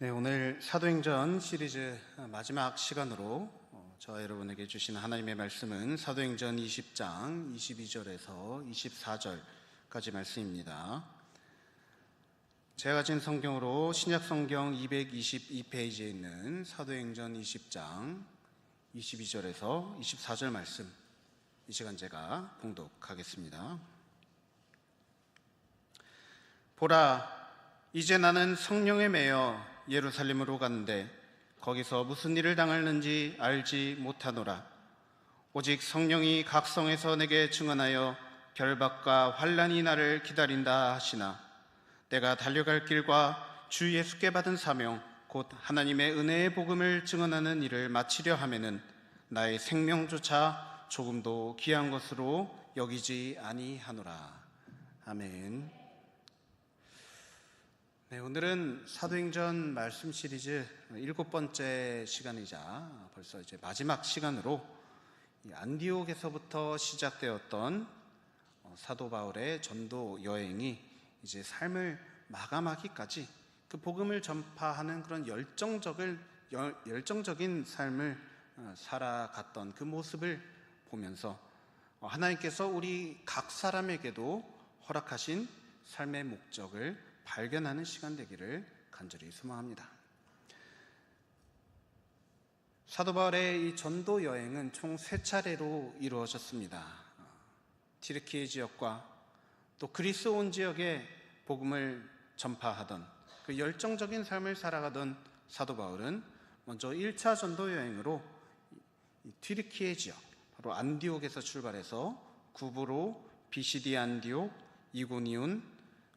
네, 오늘 사도행전 시리즈 마지막 시간으로 저와 여러분에게 주신 하나님의 말씀은 사도행전 20장 22절에서 24절까지 말씀입니다. 제가 가진 성경으로 신약성경 222페이지에 있는 사도행전 20장 22절에서 24절 말씀, 이 시간 제가 봉독하겠습니다. 보라, 이제 나는 성령에 매여 예루살렘으로 가는데 거기서 무슨 일을 당하는지 알지 못하노라. 오직 성령이 각 성에서 내게 증언하여 결박과 환난이 나를 기다린다 하시나, 내가 달려갈 길과 주 예수께 받은 사명 곧 하나님의 은혜의 복음을 증언하는 일을 마치려 하면은 나의 생명조차 조금도 귀한 것으로 여기지 아니하노라. 아멘. 네, 오늘은 사도행전 말씀 시리즈 7번째 시간이자 벌써 이제 마지막 시간으로 안디옥에서부터 시작되었던 사도 바울의 전도 여행이 이제 삶을 마감하기까지 그 복음을 전파하는 그런 열정적인 삶을 살아갔던 그 모습을 보면서 하나님께서 우리 각 사람에게도 허락하신 삶의 목적을 발견하는 시간 되기를 간절히 소망합니다. 사도 바울의 이 전도 여행은 총 3차례로 이루어졌습니다. 튀르키예 지역과 또 그리스 온 지역에 복음을 전파하던 그 열정적인 삶을 살아가던 사도 바울은 먼저 1차 전도 여행으로 튀르키예 지역, 바로 안디옥에서 출발해서 구브로, 비시디 안디옥, 이고니온,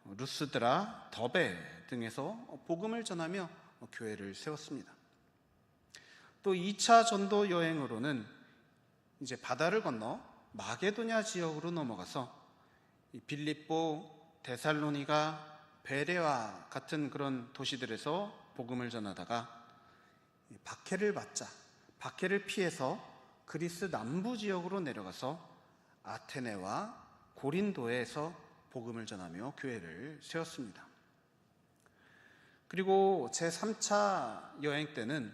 루스드라, 더베 등에서 복음을 전하며 교회를 세웠습니다. 또 2차 전도 여행으로는 이제 바다를 건너 마게도냐 지역으로 넘어가서 빌립보, 데살로니가, 베레와 같은 그런 도시들에서 복음을 전하다가 박해를 피해서 그리스 남부 지역으로 내려가서 아테네와 고린도에서 복음을 전하며 교회를 세웠습니다. 그리고 제3차 여행 때는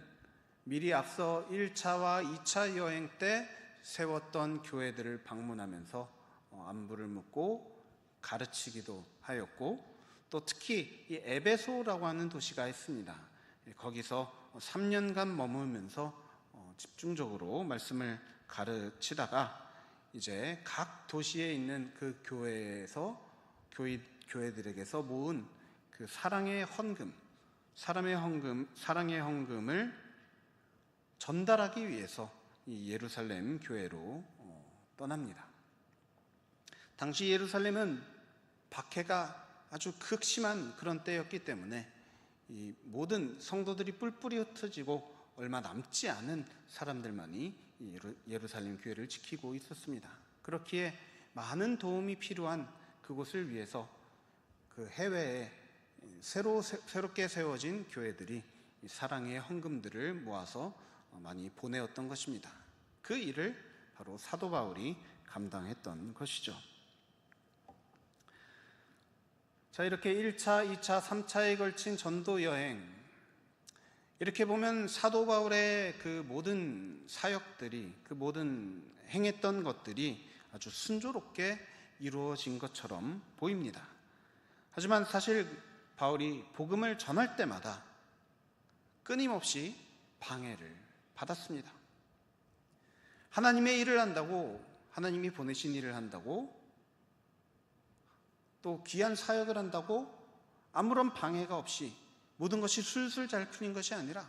미리 앞서 1차와 2차 여행 때 세웠던 교회들을 방문하면서 안부를 묻고 가르치기도 하였고, 또 특히 이 에베소라고 하는 도시가 있습니다. 거기서 3년간 머물면서 집중적으로 말씀을 가르치다가 이제 각 도시에 있는 그 교회들에게서 모은 그 사랑의 헌금을 전달하기 위해서 이 예루살렘 교회로 떠납니다. 당시 예루살렘은 박해가 아주 극심한 그런 때였기 때문에 이 모든 성도들이 뿔뿔이 흩어지고 얼마 남지 않은 사람들만이 예루살렘 교회를 지키고 있었습니다. 그렇기에 많은 도움이 필요한 그곳을 위해서 그 해외에 새롭게 세워진 교회들이 사랑의 헌금들을 모아서 많이 보내었던 것입니다. 그 일을 바로 사도 바울이 감당했던 것이죠. 자, 이렇게 1차, 2차, 3차에 걸친 전도 여행, 이렇게 보면 사도 바울의 그 모든 사역들이, 그 모든 행했던 것들이 아주 순조롭게 이루어진 것처럼 보입니다. 하지만 사실 바울이 복음을 전할 때마다 끊임없이 방해를 받았습니다. 하나님의 일을 한다고, 하나님이 보내신 일을 한다고, 또 귀한 사역을 한다고 아무런 방해가 없이 모든 것이 술술 잘 풀린 것이 아니라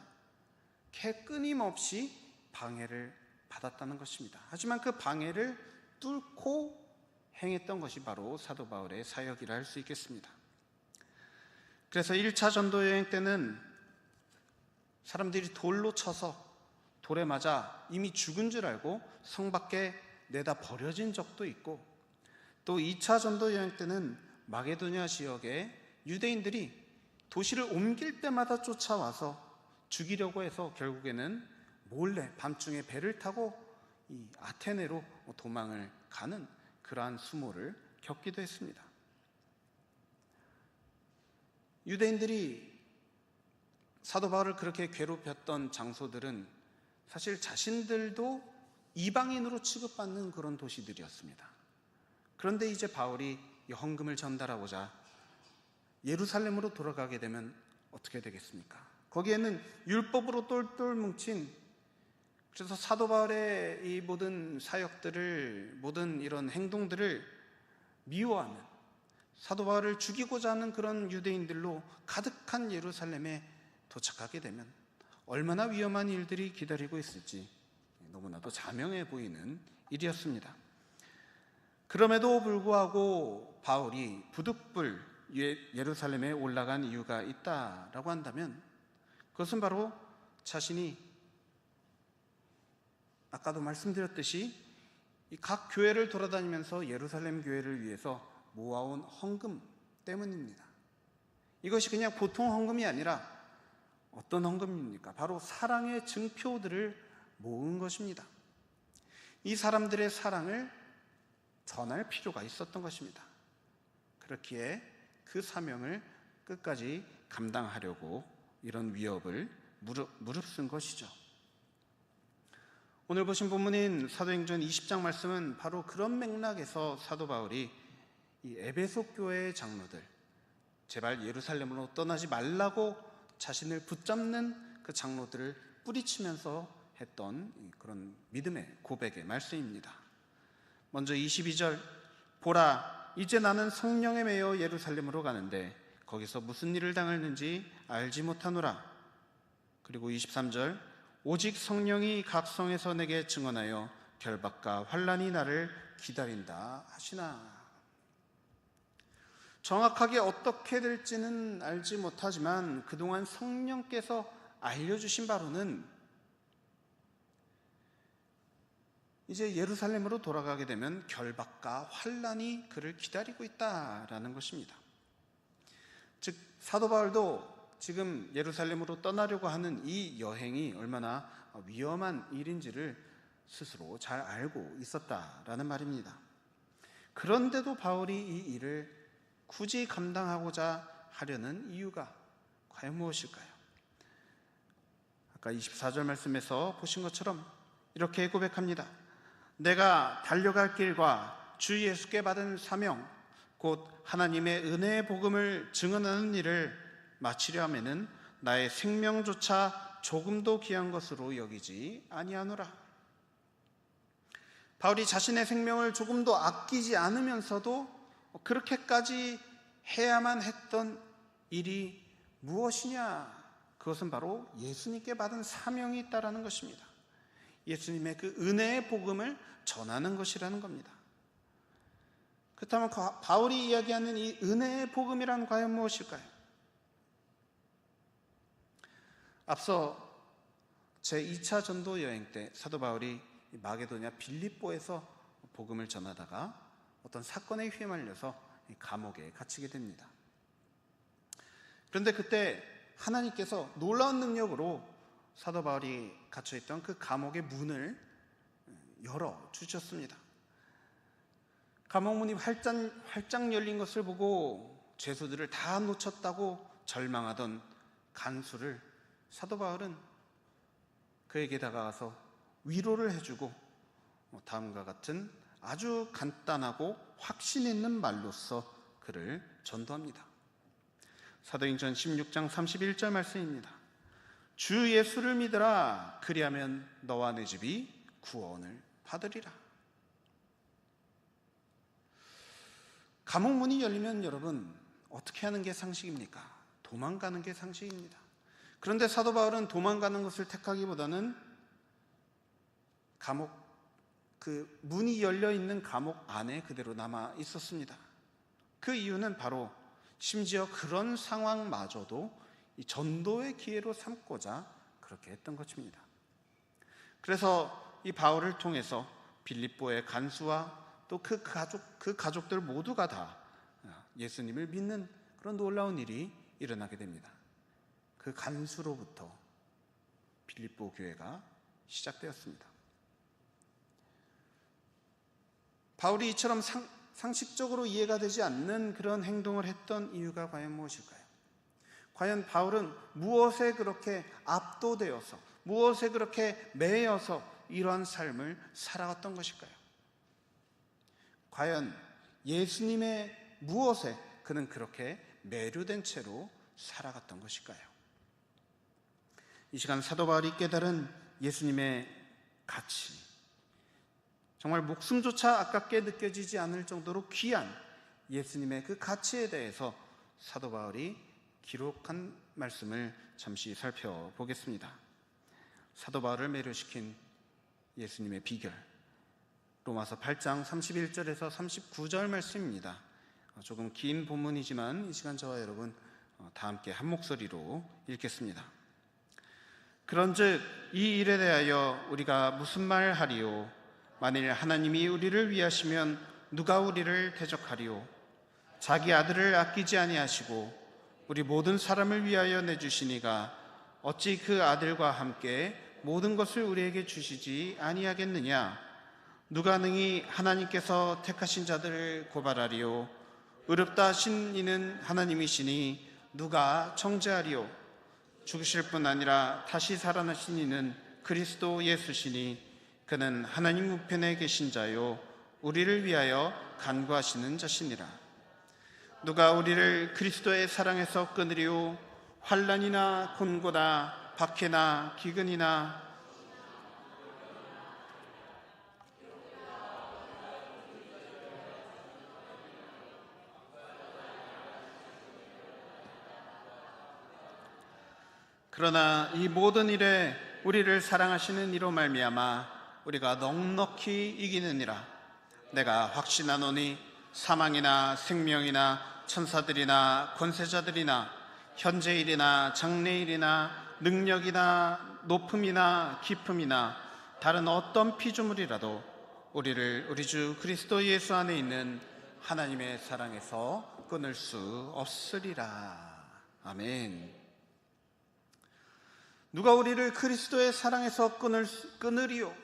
끊임없이 방해를 받았다는 것입니다. 하지만 그 방해를 뚫고 행했던 것이 바로 사도 바울의 사역이라 할 수 있겠습니다. 그래서 1차 전도 여행 때는 사람들이 돌로 쳐서 돌에 맞아 이미 죽은 줄 알고 성 밖에 내다 버려진 적도 있고, 또 2차 전도 여행 때는 마게도냐 지역에 유대인들이 도시를 옮길 때마다 쫓아와서 죽이려고 해서 결국에는 몰래 밤중에 배를 타고 이 아테네로 도망을 가는 그러한 수모를 겪기도 했습니다. 유대인들이 사도 바울을 그렇게 괴롭혔던 장소들은 사실 자신들도 이방인으로 취급받는 그런 도시들이었습니다. 그런데 이제 바울이 이 헌금을 전달하고자 예루살렘으로 돌아가게 되면 어떻게 되겠습니까? 거기에는 율법으로 똘똘 뭉친, 그래서 사도 바울의 이 모든 사역들을, 모든 이런 행동들을 미워하는, 사도 바울을 죽이고자 하는 그런 유대인들로 가득한 예루살렘에 도착하게 되면 얼마나 위험한 일들이 기다리고 있을지 너무나도 자명해 보이는 일이었습니다. 그럼에도 불구하고 바울이 부득불 예루살렘에 올라간 이유가 있다라고 한다면 그것은 바로 자신이 아까도 말씀드렸듯이 각 교회를 돌아다니면서 예루살렘 교회를 위해서 모아온 헌금 때문입니다. 이것이 그냥 보통 헌금이 아니라 어떤 헌금입니까? 바로 사랑의 증표들을 모은 것입니다. 이 사람들의 사랑을 전할 필요가 있었던 것입니다. 그렇기에 그 사명을 끝까지 감당하려고 이런 위협을 무릅쓴 것이죠. 오늘 보신 본문인 사도행전 20장 말씀은 바로 그런 맥락에서 사도 바울이 이 에베소 교회의 장로들, 제발 예루살렘으로 떠나지 말라고 자신을 붙잡는 그 장로들을 뿌리치면서 했던 그런 믿음의 고백의 말씀입니다. 먼저 22절, 보라, 이제 나는 성령에 매여 예루살렘으로 가는데 거기서 무슨 일을 당하는지 알지 못하노라. 그리고 23절, 오직 성령이 각 성에서 내게 증언하여 결박과 환난이 나를 기다린다 하시나. 정확하게 어떻게 될지는 알지 못하지만 그동안 성령께서 알려주신 바로는 이제 예루살렘으로 돌아가게 되면 결박과 환난이 그를 기다리고 있다라는 것입니다. 즉 사도 바울도 지금 예루살렘으로 떠나려고 하는 이 여행이 얼마나 위험한 일인지를 스스로 잘 알고 있었다라는 말입니다. 그런데도 바울이 이 일을 굳이 감당하고자 하려는 이유가 과연 무엇일까요? 아까 24절 말씀에서 보신 것처럼 이렇게 고백합니다. 내가 달려갈 길과 주 예수께 받은 사명, 곧 하나님의 은혜의 복음을 증언하는 일을 마치려 하면은 나의 생명조차 조금도 귀한 것으로 여기지 아니하노라. 바울이 자신의 생명을 조금도 아끼지 않으면서도 그렇게까지 해야만 했던 일이 무엇이냐? 그것은 바로 예수님께 받은 사명이 있다라는 것입니다. 예수님의 그 은혜의 복음을 전하는 것이라는 겁니다. 그렇다면 바울이 이야기하는 이 은혜의 복음이란 과연 무엇일까요? 앞서 제2차 전도 여행 때 사도 바울이 마게도냐 빌립보에서 복음을 전하다가 어떤 사건에 휘말려서 감옥에 갇히게 됩니다. 그런데 그때 하나님께서 놀라운 능력으로 사도 바울이 갇혀있던 그 감옥의 문을 열어주셨습니다. 감옥 문이 활짝 열린 것을 보고 죄수들을 다 놓쳤다고 절망하던 간수를 사도 바울은 그에게 다가가서 위로를 해주고 다음과 같은 아주 간단하고 확신 있는 말로써 그를 전도합니다. 사도행전 16장 31절 말씀입니다. 주 예수를 믿으라. 그리하면 너와 내 집이 구원을 받으리라. 감옥 문이 열리면 여러분 어떻게 하는 게 상식입니까? 도망가는 게 상식입니다. 그런데 사도 바울은 도망가는 것을 택하기보다는 그 문이 열려 있는 감옥 안에 그대로 남아 있었습니다. 그 이유는 바로 심지어 그런 상황마저도 이 전도의 기회로 삼고자 그렇게 했던 것입니다. 그래서 이 바울을 통해서 빌립보의 간수와 또 그 가족들 모두가 다 예수님을 믿는 그런 놀라운 일이 일어나게 됩니다. 그 간수로부터 빌립보 교회가 시작되었습니다. 바울이 이처럼 상식적으로 이해가 되지 않는 그런 행동을 했던 이유가 과연 무엇일까요? 과연 바울은 무엇에 그렇게 압도되어서, 무엇에 그렇게 매여서 이러한 삶을 살아갔던 것일까요? 과연 예수님의 무엇에 그는 그렇게 매료된 채로 살아갔던 것일까요? 이 시간 사도 바울이 깨달은 예수님의 가치, 정말 목숨조차 아깝게 느껴지지 않을 정도로 귀한 예수님의 그 가치에 대해서 사도 바울이 기록한 말씀을 잠시 살펴보겠습니다. 사도 바울을 매료시킨 예수님의 비결, 로마서 8장 31절에서 39절 말씀입니다. 조금 긴 본문이지만 이 시간 저와 여러분 다 함께 한 목소리로 읽겠습니다. 그런즉 이 일에 대하여 우리가 무슨 말 하리요? 만일 하나님이 우리를 위하시면 누가 우리를 대적하리요? 자기 아들을 아끼지 아니하시고 우리 모든 사람을 위하여 내주시니가 어찌 그 아들과 함께 모든 것을 우리에게 주시지 아니하겠느냐? 누가 능히 하나님께서 택하신 자들을 고발하리요? 의롭다 하신 이는 하나님이시니 누가 정죄하리요? 죽으실 뿐 아니라 다시 살아나신 이는 그리스도 예수시니 그는 하나님 우편에 계신 자요 우리를 위하여 간구하시는 자시니라. 누가 우리를 그리스도의 사랑에서 끊으리요? 환난이나 곤고나 박해나 기근이나 그러나 이 모든 일에 우리를 사랑하시는 이로 말미암아 우리가 넉넉히 이기느니라. 내가 확신하노니 사망이나 생명이나 천사들이나 권세자들이나 현재일이나 장래일이나 능력이나 높음이나 깊음이나 다른 어떤 피조물이라도 우리를 우리 주 그리스도 예수 안에 있는 하나님의 사랑에서 끊을 수 없으리라. 아멘. 누가 우리를 그리스도의 사랑에서 끊으리요?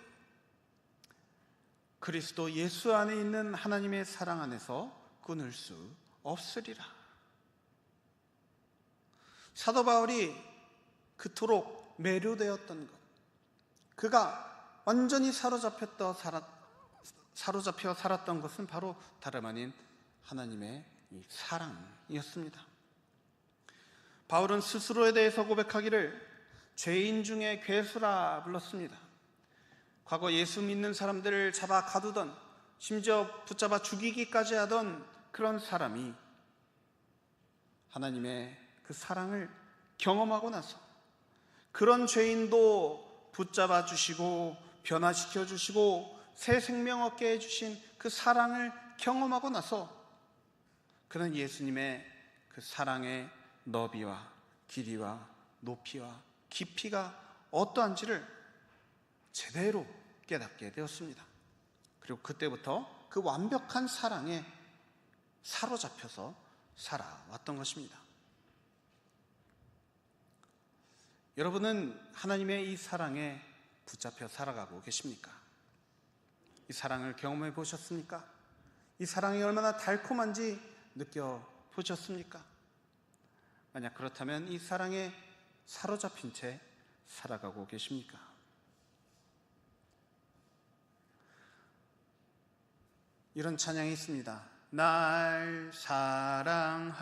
그리스도 예수 안에 있는 하나님의 사랑 안에서 끊을 수 없으리라. 사도 바울이 그토록 매료되었던 것, 그가 완전히 사로잡혀 살았던 것은 바로 다름 아닌 하나님의 이 사랑이었습니다. 바울은 스스로에 대해서 고백하기를 죄인 중에 괴수라 불렀습니다. 과거 예수 믿는 사람들을 잡아 가두던, 심지어 붙잡아 죽이기까지 하던 그런 사람이 하나님의 그 사랑을 경험하고 나서 그런 죄인도 붙잡아 주시고 변화시켜 주시고 새 생명 얻게 해주신 그 사랑을 경험하고 나서 그는 예수님의 그 사랑의 너비와 길이와 높이와 깊이가 어떠한지를 제대로 깨닫게 되었습니다. 그리고 그때부터 그 완벽한 사랑에 사로잡혀서 살아왔던 것입니다. 여러분은 하나님의 이 사랑에 붙잡혀 살아가고 계십니까? 이 사랑을 경험해 보셨습니까? 이 사랑이 얼마나 달콤한지 느껴보셨습니까? 만약 그렇다면 이 사랑에 사로잡힌 채 살아가고 계십니까? 이런 찬양이 있습니다. 날 사랑하심,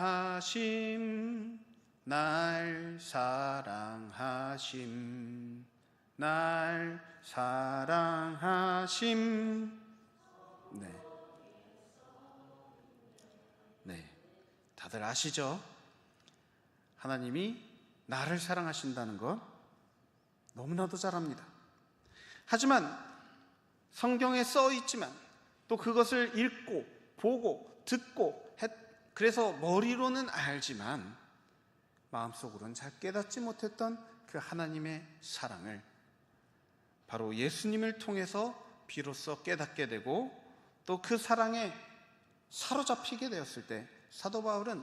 날 사랑하심, 날 사랑하심. 네, 다들 아시죠? 하나님이 나를 사랑하신다는 것 너무나도 잘 압니다. 하지만 성경에 써 있지만 또 그것을 읽고 보고 듣고 그래서 머리로는 알지만 마음속으로는 잘 깨닫지 못했던 그 하나님의 사랑을 바로 예수님을 통해서 비로소 깨닫게 되고 또 그 사랑에 사로잡히게 되었을 때 사도 바울은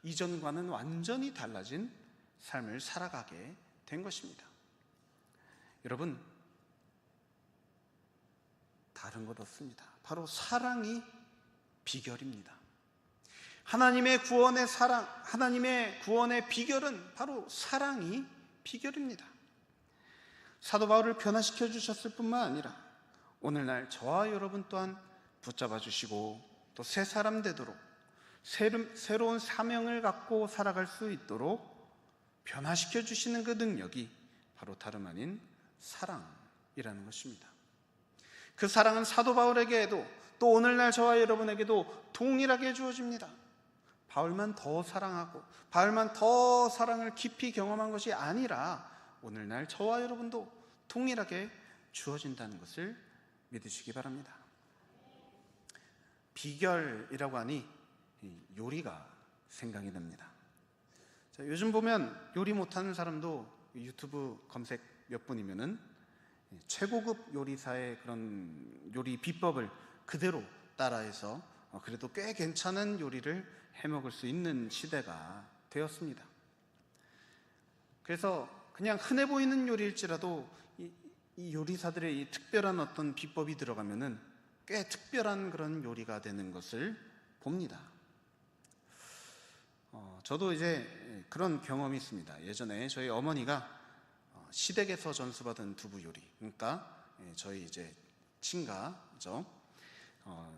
이전과는 완전히 달라진 삶을 살아가게 된 것입니다. 여러분, 다른 것 없습니다. 바로 사랑이 비결입니다. 하나님의 구원의 사랑, 하나님의 구원의 비결은 바로 사랑이 비결입니다. 사도 바울을 변화시켜 주셨을 뿐만 아니라 오늘날 저와 여러분 또한 붙잡아 주시고 또 새 사람 되도록 새로운 사명을 갖고 살아갈 수 있도록 변화시켜 주시는 그 능력이 바로 다름 아닌 사랑이라는 것입니다. 그 사랑은 사도 바울에게도 또 오늘날 저와 여러분에게도 동일하게 주어집니다. 바울만 더 사랑하고 바울만 더 사랑을 깊이 경험한 것이 아니라 오늘날 저와 여러분도 동일하게 주어진다는 것을 믿으시기 바랍니다. 비결이라고 하니 요리가 생각이 납니다. 자, 요즘 보면 요리 못하는 사람도 유튜브 검색 몇 분이면은 최고급 요리사의 그런 요리 비법을 그대로 따라해서 그래도 꽤 괜찮은 요리를 해먹을 수 있는 시대가 되었습니다. 그래서 그냥 흔해 보이는 요리일지라도 이 요리사들의 이 특별한 어떤 비법이 들어가면은 꽤 특별한 그런 요리가 되는 것을 봅니다. 저도 이제 그런 경험이 있습니다. 예전에 저희 어머니가 시댁에서 전수받은 두부 요리, 그러니까 저희 이제 친가죠.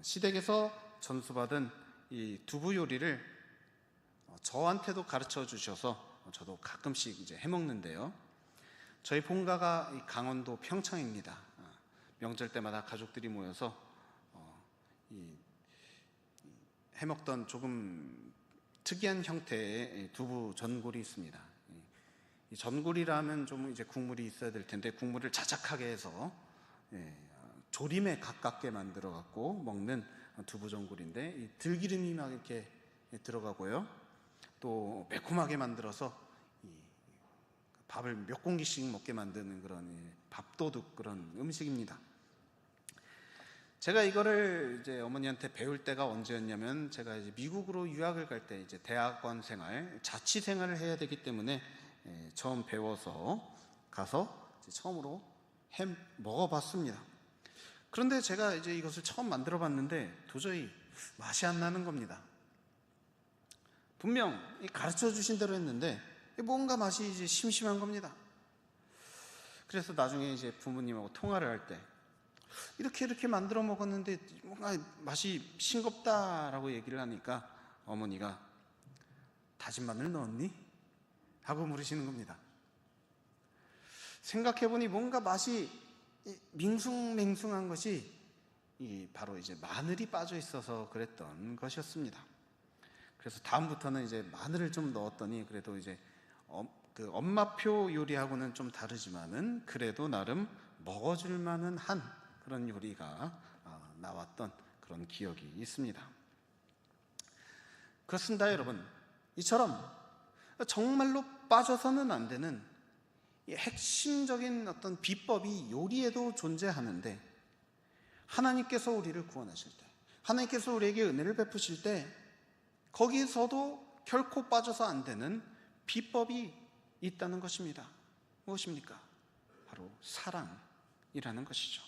시댁에서 전수받은 이 두부 요리를 저한테도 가르쳐 주셔서 저도 가끔씩 이제 해먹는데요. 저희 본가가 강원도 평창입니다. 명절 때마다 가족들이 모여서 해먹던 조금 특이한 형태의 두부 전골이 있습니다. 이 전골이라면 좀 이제 국물이 있어야 될 텐데 국물을 자작하게 해서 조림에 가깝게 만들어 갖고 먹는 두부 전골인데 이 들기름이 막 이렇게 들어가고요. 또 매콤하게 만들어서 밥을 몇 공기씩 먹게 만드는 그런 밥도둑 그런 음식입니다. 제가 이거를 이제 어머니한테 배울 때가 언제였냐면 제가 이제 미국으로 유학을 갈 때 이제 대학원 생활, 자취 생활을 해야 되기 때문에 처음 배워서 가서 이제 처음으로 해 먹어봤습니다. 그런데 제가 이제 이것을 처음 만들어봤는데 도저히 맛이 안 나는 겁니다. 분명 가르쳐 주신 대로 했는데 뭔가 맛이 이제 심심한 겁니다. 그래서 나중에 이제 부모님하고 통화를 할 때 이렇게 만들어 먹었는데 뭔가 맛이 싱겁다라고 얘기를 하니까 어머니가 다진 마늘 넣었니? 하고 물으시는 겁니다. 생각해보니 뭔가 맛이 밍숭맹숭한 것이 바로 이제 마늘이 빠져 있어서 그랬던 것이었습니다. 그래서 다음부터는 이제 마늘을 좀 넣었더니 그래도 이제 그 엄마표 요리하고는 좀 다르지만은 그래도 나름 먹어줄 만한 한 그런 요리가 나왔던 그런 기억이 있습니다. 그렇습니다, 여러분. 이처럼 정말로 빠져서는 안 되는 핵심적인 어떤 비법이 요리에도 존재하는데 하나님께서 우리를 구원하실 때, 하나님께서 우리에게 은혜를 베푸실 때 거기서도 결코 빠져서 안 되는 비법이 있다는 것입니다. 무엇입니까? 바로 사랑이라는 것이죠.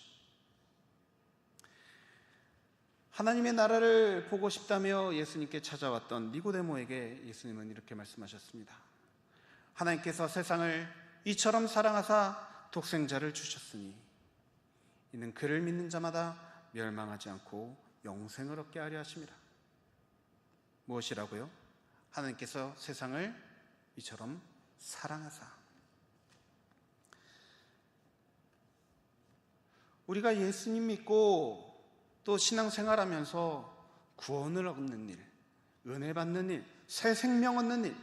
하나님의 나라를 보고 싶다며 예수님께 찾아왔던 니고데모에게 예수님은 이렇게 말씀하셨습니다. 하나님께서 세상을 이처럼 사랑하사 독생자를 주셨으니 이는 그를 믿는 자마다 멸망하지 않고 영생을 얻게 하려 하심이라. 무엇이라고요? 하나님께서 세상을 이처럼 사랑하사. 우리가 예수님 믿고 또 신앙생활하면서 구원을 얻는 일, 은혜 받는 일, 새 생명 얻는 일,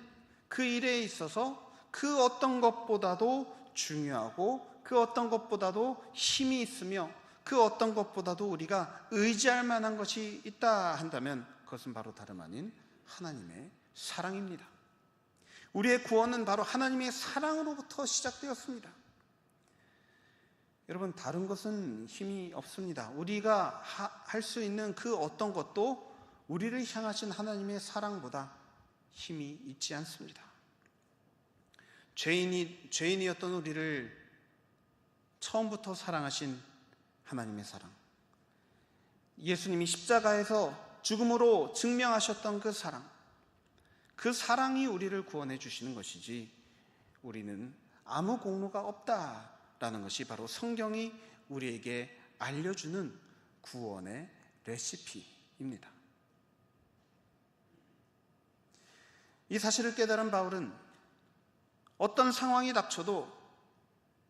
그 일에 있어서 그 어떤 것보다도 중요하고 그 어떤 것보다도 힘이 있으며 그 어떤 것보다도 우리가 의지할 만한 것이 있다 한다면 그것은 바로 다름 아닌 하나님의 사랑입니다. 우리의 구원은 바로 하나님의 사랑으로부터 시작되었습니다. 여러분, 다른 것은 힘이 없습니다. 우리가 할 수 있는 그 어떤 것도 우리를 향하신 하나님의 사랑보다 힘이 있지 않습니다. 죄인이었던 우리를 처음부터 사랑하신 하나님의 사랑, 예수님이 십자가에서 죽음으로 증명하셨던 그 사랑이 우리를 구원해 주시는 것이지, 우리는 아무 공로가 없다라는 것이 바로 성경이 우리에게 알려주는 구원의 레시피입니다. 이 사실을 깨달은 바울은 어떤 상황이 닥쳐도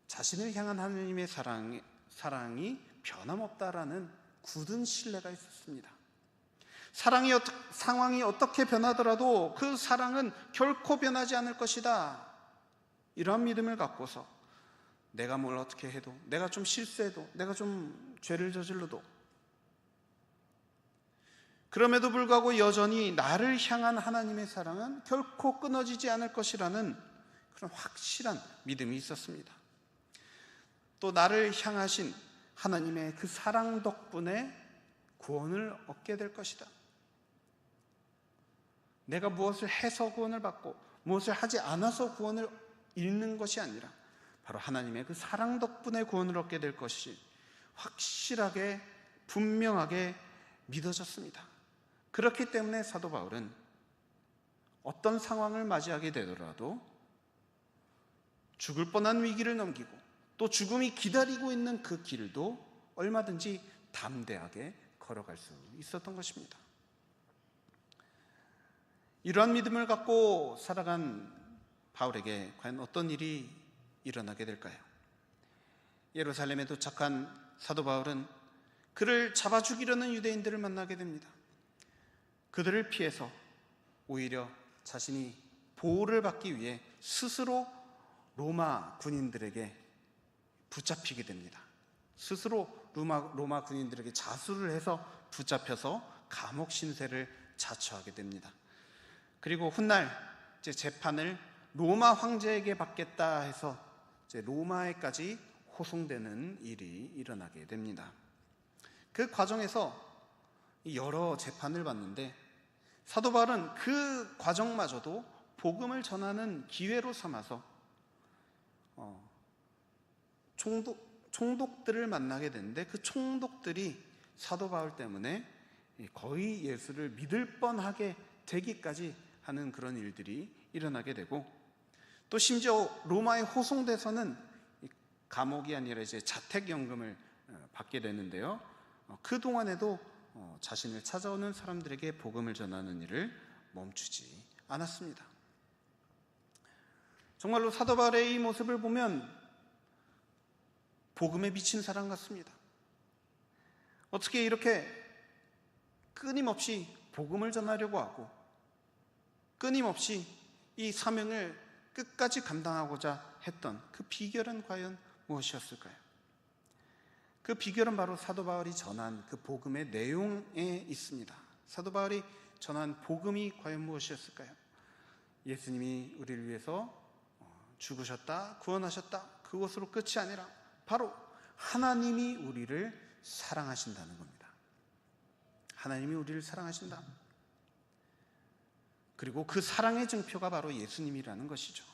자신을 향한 하나님의 사랑이 변함없다라는 굳은 신뢰가 있었습니다. 상황이 어떻게 변하더라도 그 사랑은 결코 변하지 않을 것이다, 이러한 믿음을 갖고서 내가 뭘 어떻게 해도, 내가 좀 실수해도, 내가 좀 죄를 저질러도, 그럼에도 불구하고 여전히 나를 향한 하나님의 사랑은 결코 끊어지지 않을 것이라는 그런 확실한 믿음이 있었습니다. 또 나를 향하신 하나님의 그 사랑 덕분에 구원을 얻게 될 것이다. 내가 무엇을 해서 구원을 받고 무엇을 하지 않아서 구원을 잃는 것이 아니라 바로 하나님의 그 사랑 덕분에 구원을 얻게 될 것이 확실하게 분명하게 믿어졌습니다. 그렇기 때문에 사도 바울은 어떤 상황을 맞이하게 되더라도 죽을 뻔한 위기를 넘기고 또 죽음이 기다리고 있는 그 길도 얼마든지 담대하게 걸어갈 수 있었던 것입니다. 이러한 믿음을 갖고 살아간 바울에게 과연 어떤 일이 일어나게 될까요? 예루살렘에 도착한 사도 바울은 그를 잡아 죽이려는 유대인들을 만나게 됩니다. 그들을 피해서 오히려 자신이 보호를 받기 위해 스스로 로마 군인들에게 붙잡히게 됩니다. 스스로 로마 군인들에게 자수를 해서 붙잡혀서 감옥 신세를 자처하게 됩니다. 그리고 훗날 재판을 로마 황제에게 받겠다 해서 로마에까지 호송되는 일이 일어나게 됩니다. 그 과정에서 여러 재판을 받는데 사도 바울은 그 과정마저도 복음을 전하는 기회로 삼아서 총독들을 만나게 되는데, 그 총독들이 사도 바울 때문에 거의 예수를 믿을 뻔하게 되기까지 하는 그런 일들이 일어나게 되고, 또 심지어 로마에 호송돼서는 감옥이 아니라 이제 자택연금을 받게 되는데요. 그 동안에도 자신을 찾아오는 사람들에게 복음을 전하는 일을 멈추지 않았습니다. 정말로 사도 바울의 이 모습을 보면 복음에 미친 사람 같습니다. 어떻게 이렇게 끊임없이 복음을 전하려고 하고 끊임없이 이 사명을 끝까지 감당하고자 했던 그 비결은 과연 무엇이었을까요? 그 비결은 바로 사도 바울이 전한 그 복음의 내용에 있습니다. 사도 바울이 전한 복음이 과연 무엇이었을까요? 예수님이 우리를 위해서 죽으셨다, 구원하셨다, 그것으로 끝이 아니라 바로 하나님이 우리를 사랑하신다는 겁니다. 하나님이 우리를 사랑하신다. 그리고 그 사랑의 증표가 바로 예수님이라는 것이죠.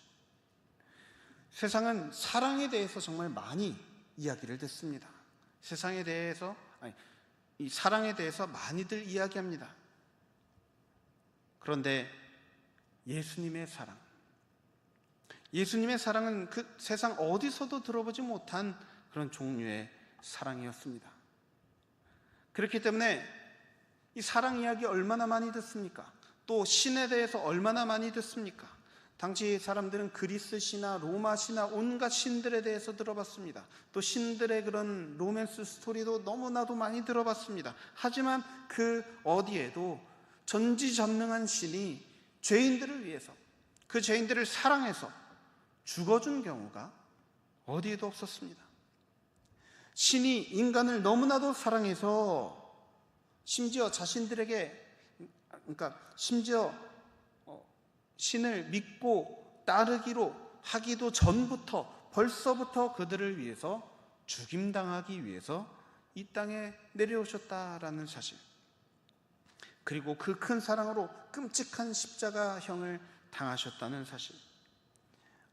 세상은 사랑에 대해서 정말 많이 이야기를 듣습니다. 이 사랑에 대해서 많이들 이야기합니다. 그런데 예수님의 사랑은 그 세상 어디서도 들어보지 못한 그런 종류의 사랑이었습니다. 그렇기 때문에 이 사랑 이야기 얼마나 많이 듣습니까? 또 신에 대해서 얼마나 많이 듣습니까? 당시 사람들은 그리스 신화, 로마 신화, 온갖 신들에 대해서 들어봤습니다. 또 신들의 그런 로맨스 스토리도 너무나도 많이 들어봤습니다. 하지만 그 어디에도 전지전능한 신이 죄인들을 위해서, 그 죄인들을 사랑해서 죽어준 경우가 어디에도 없었습니다. 신이 인간을 너무나도 사랑해서 심지어 신을 믿고 따르기로 하기도 전부터 벌써부터 그들을 위해서 죽임당하기 위해서 이 땅에 내려오셨다라는 사실, 그리고 그 큰 사랑으로 끔찍한 십자가형을 당하셨다는 사실,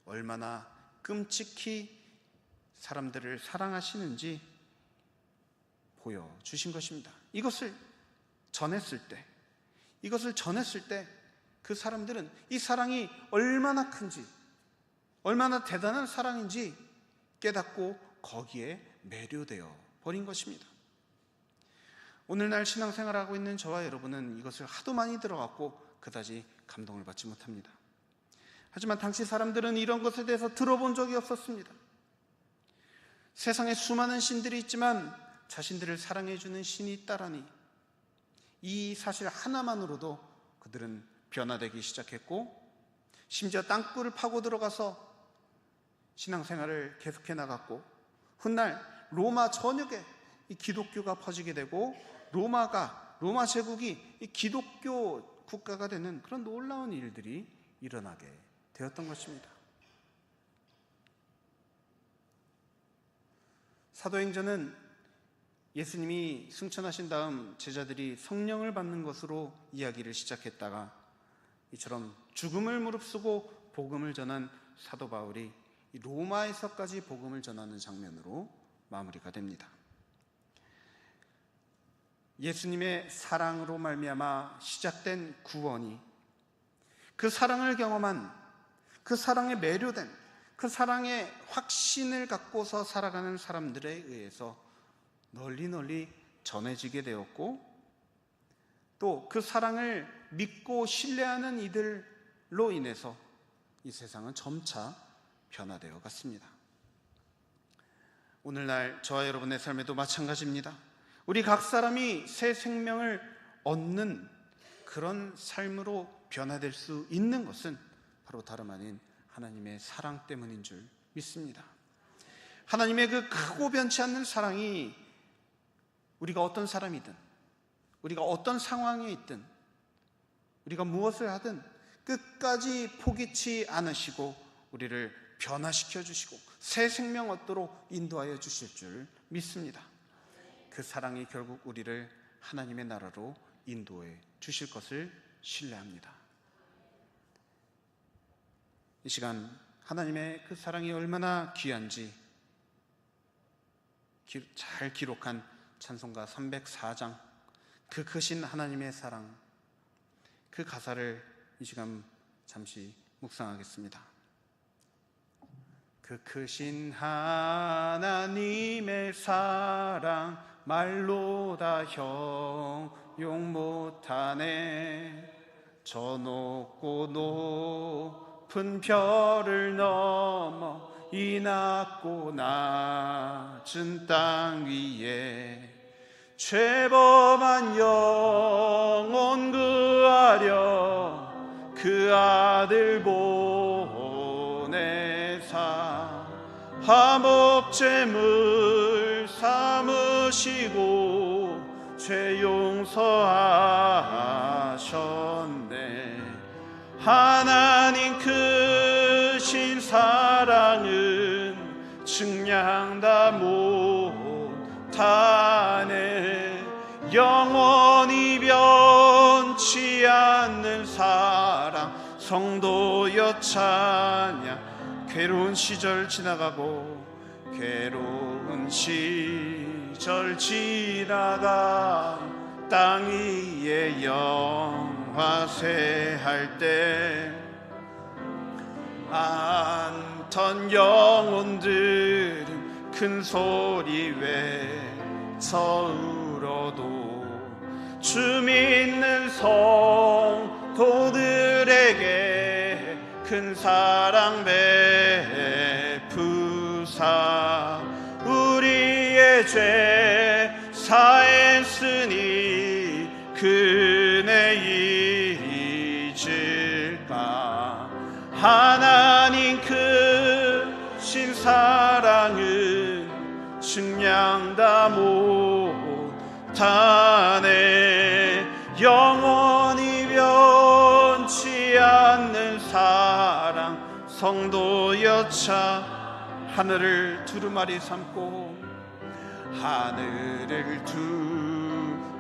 얼마나 끔찍히 사람들을 사랑하시는지 보여주신 것입니다. 이것을 전했을 때, 이것을 전했을 때 그 사람들은 이 사랑이 얼마나 큰지, 얼마나 대단한 사랑인지 깨닫고 거기에 매료되어 버린 것입니다. 오늘날 신앙생활하고 있는 저와 여러분은 이것을 하도 많이 들어갔고 그다지 감동을 받지 못합니다. 하지만 당시 사람들은 이런 것에 대해서 들어본 적이 없었습니다. 세상에 수많은 신들이 있지만 자신들을 사랑해주는 신이 있다라니, 이 사실 하나만으로도 그들은 변화되기 시작했고, 심지어 땅굴을 파고 들어가서 신앙생활을 계속해 나갔고, 훗날 로마 전역에 이 기독교가 퍼지게 되고 로마 제국이 이 기독교 국가가 되는 그런 놀라운 일들이 일어나게 되었던 것입니다. 사도행전은 예수님이 승천하신 다음 제자들이 성령을 받는 것으로 이야기를 시작했다가 이처럼 죽음을 무릅쓰고 복음을 전한 사도 바울이 로마에서까지 복음을 전하는 장면으로 마무리가 됩니다. 예수님의 사랑으로 말미암아 시작된 구원이, 그 사랑을 경험한, 그 사랑에 매료된, 그 사랑의 확신을 갖고서 살아가는 사람들에 의해서 널리 전해지게 되었고, 또 그 사랑을 믿고 신뢰하는 이들로 인해서 이 세상은 점차 변화되어 갔습니다. 오늘날 저와 여러분의 삶에도 마찬가지입니다. 우리 각 사람이 새 생명을 얻는 그런 삶으로 변화될 수 있는 것은 바로 다름 아닌 하나님의 사랑 때문인 줄 믿습니다. 하나님의 그 크고 변치 않는 사랑이 우리가 어떤 사람이든, 우리가 어떤 상황에 있든, 우리가 무엇을 하든 끝까지 포기치 않으시고 우리를 변화시켜 주시고 새 생명 얻도록 인도하여 주실 줄 믿습니다. 그 사랑이 결국 우리를 하나님의 나라로 인도해 주실 것을 신뢰합니다. 이 시간 하나님의 그 사랑이 얼마나 귀한지 잘 기록한 찬송가 304장, 그 크신 하나님의 사랑, 그 가사를 이 시간 잠시 묵상하겠습니다. 그 크신 하나님의 사랑 말로 다 형용 못하네. 저 높고 높은 별을 넘어 이 낮고 낮은 땅 위에 죄범한 영혼 구하려 그 아들 보내사 화목제물 삼으시고 죄 용서하셨네. 하나님 크신 사랑은 측량 다 못하네. 영원히 변치 않는 사랑 성도여 찬양. 괴로운 시절 지나가고 괴로운 시절 지나가 땅 위에 영화쇠할 때 안턴 영혼들은 큰 소리 외쳐 울어도 주 믿는 성도들에게 큰 사랑 베푸사 우리의 죄 사했으니 그네 잊을까. 하나님 크신 사랑은 측량 다 못하네. 영원히 변치 않는 사랑 성도여 차. 하늘을 두루마리 삼고 하늘을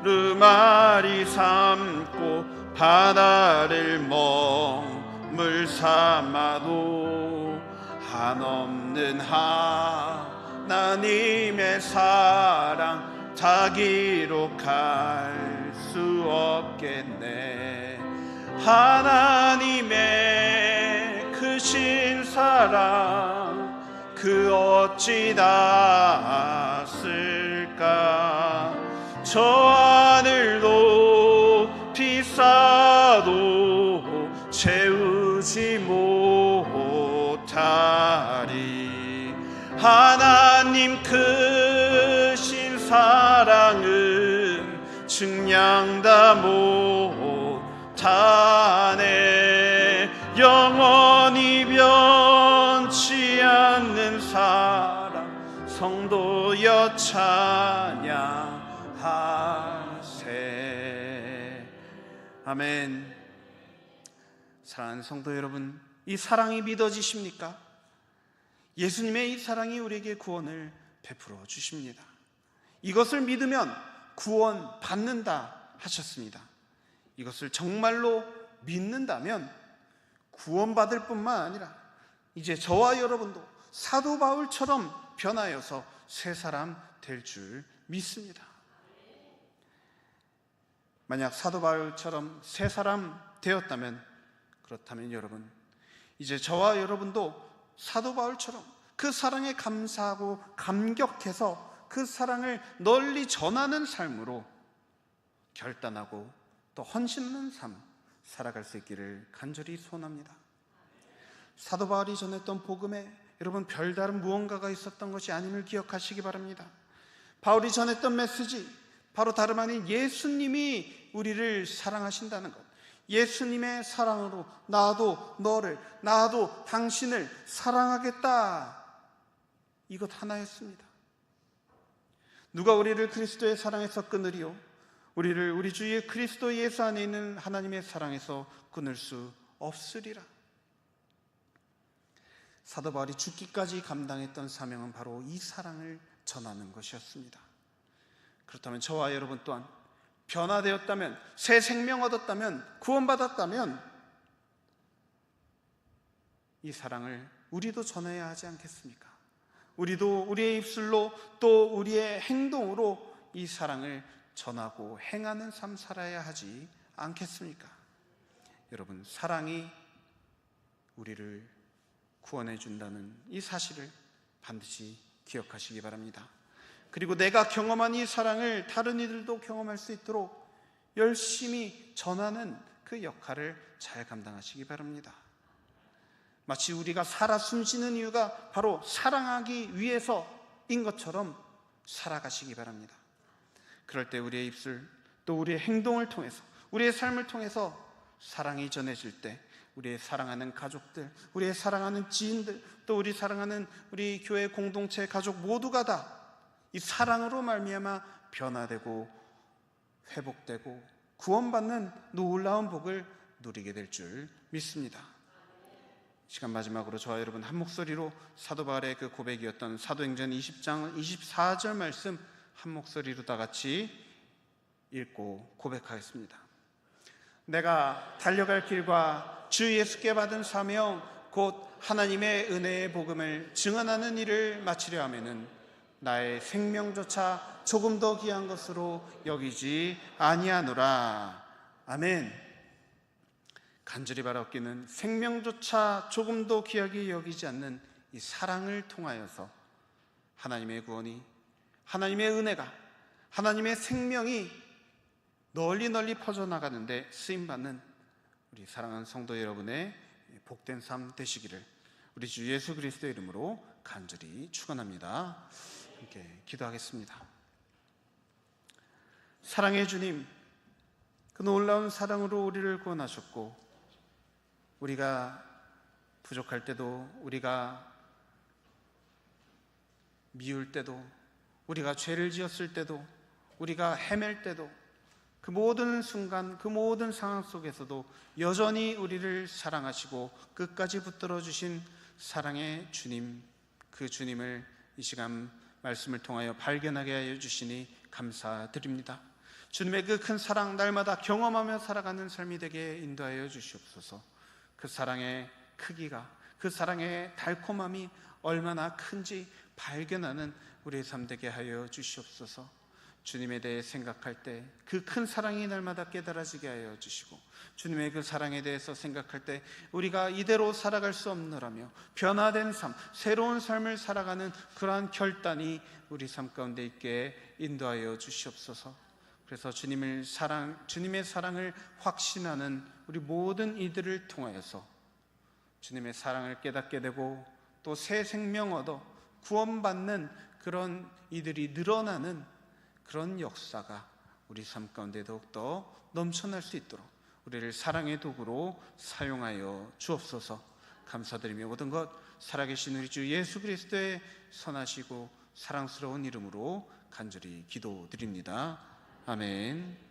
두루마리 삼고 바다를 멍물 삼아도 한없는 하나님의 사랑 다 기록할 수 없겠네. 하나님의 크신 사랑 그 어찌 닿았을까. 저 하늘도 비싸도 채우지 못하리. 하나님 크신 사랑은 증량다 못하네. 영원히 변치 않는 사랑 성도여 찬양하세. 아멘. 사랑하는 성도 여러분, 이 사랑이 믿어지십니까? 예수님의 이 사랑이 우리에게 구원을 베풀어 주십니다. 이것을 믿으면 구원 받는다 하셨습니다. 이것을 정말로 믿는다면 구원받을 뿐만 아니라 이제 저와 여러분도 사도 바울처럼 변하여서 새 사람 될 줄 믿습니다. 만약 사도 바울처럼 새 사람 되었다면, 그렇다면 여러분, 이제 저와 여러분도 사도 바울처럼 그 사랑에 감사하고 감격해서 그 사랑을 널리 전하는 삶으로 결단하고 또 헌신하는 삶 살아갈 수 있기를 간절히 소원합니다. 사도 바울이 전했던 복음에 여러분 별다른 무언가가 있었던 것이 아님을 기억하시기 바랍니다. 바울이 전했던 메시지, 바로 다름 아닌 예수님이 우리를 사랑하신다는 것, 예수님의 사랑으로 나도 너를, 나도 당신을 사랑하겠다, 이것 하나였습니다. 누가 우리를 그리스도의 사랑에서 끊으리요? 우리를 우리 주 그리스도 예수 안에 있는 하나님의 사랑에서 끊을 수 없으리라. 사도 바울이 죽기까지 감당했던 사명은 바로 이 사랑을 전하는 것이었습니다. 그렇다면 저와 여러분 또한 변화되었다면, 새 생명 얻었다면, 구원받았다면 이 사랑을 우리도 전해야 하지 않겠습니까? 우리도 우리의 입술로 또 우리의 행동으로 이 사랑을 전하고 행하는 삶 살아야 하지 않겠습니까? 여러분, 사랑이 우리를 구원해 준다는 이 사실을 반드시 기억하시기 바랍니다. 그리고 내가 경험한 이 사랑을 다른 이들도 경험할 수 있도록 열심히 전하는 그 역할을 잘 감당하시기 바랍니다. 마치 우리가 살아 숨쉬는 이유가 바로 사랑하기 위해서인 것처럼 살아가시기 바랍니다. 그럴 때 우리의 입술 또 우리의 행동을 통해서, 우리의 삶을 통해서 사랑이 전해질 때 우리의 사랑하는 가족들, 우리의 사랑하는 지인들, 또 우리 사랑하는 우리 교회 공동체 가족 모두가 다 이 사랑으로 말미암아 변화되고 회복되고 구원받는 놀라운 복을 누리게 될 줄 믿습니다. 시간 마지막으로 저와 여러분 한 목소리로 사도 바울의 그 고백이었던 사도행전 20장 24절 말씀 한 목소리로 다 같이 읽고 고백하겠습니다. 내가 달려갈 길과 주 예수께 받은 사명 곧 하나님의 은혜의 복음을 증언하는 일을 마치려 하면은 나의 생명조차 조금 더 귀한 것으로 여기지 아니하노라. 아멘. 간절히 바라옵기는 생명조차 조금 더 귀하게 여기지 않는 이 사랑을 통하여서 하나님의 구원이, 하나님의 은혜가, 하나님의 생명이 널리 널리 퍼져나가는데 쓰임받는 우리 사랑하는 성도 여러분의 복된 삶 되시기를 우리 주 예수 그리스도의 이름으로 간절히 축원합니다. 함께 기도하겠습니다. 사랑의 주님, 그 놀라운 사랑으로 우리를 구원하셨고, 우리가 부족할 때도, 우리가 미울 때도, 우리가 죄를 지었을 때도, 우리가 헤맬 때도, 그 모든 순간, 그 모든 상황 속에서도 여전히 우리를 사랑하시고 끝까지 붙들어 주신 사랑의 주님, 그 주님을 이 시간 말씀을 통하여 발견하게 하여 주시니 감사드립니다. 주님의 그 큰 사랑 날마다 경험하며 살아가는 삶이 되게 인도하여 주시옵소서. 그 사랑의 크기가, 그 사랑의 달콤함이 얼마나 큰지 발견하는 우리의 삶 되게 하여 주시옵소서. 주님에 대해 생각할 때 그 큰 사랑이 날마다 깨달아지게 하여 주시고, 주님의 그 사랑에 대해서 생각할 때 우리가 이대로 살아갈 수 없노라며 변화된 삶, 새로운 삶을 살아가는 그러한 결단이 우리 삶 가운데 있게 인도하여 주시옵소서. 그래서 주님의 사랑을 확신하는 우리 모든 이들을 통하여서 주님의 사랑을 깨닫게 되고 또 새 생명 얻어 구원받는 그런 이들이 늘어나는 그런 역사가 우리 삶 가운데 더욱더 넘쳐날 수 있도록 우리를 사랑의 도구로 사용하여 주옵소서. 감사드리며 모든 것 살아계신 우리 주 예수 그리스도의 선하시고 사랑스러운 이름으로 간절히 기도드립니다. 아멘.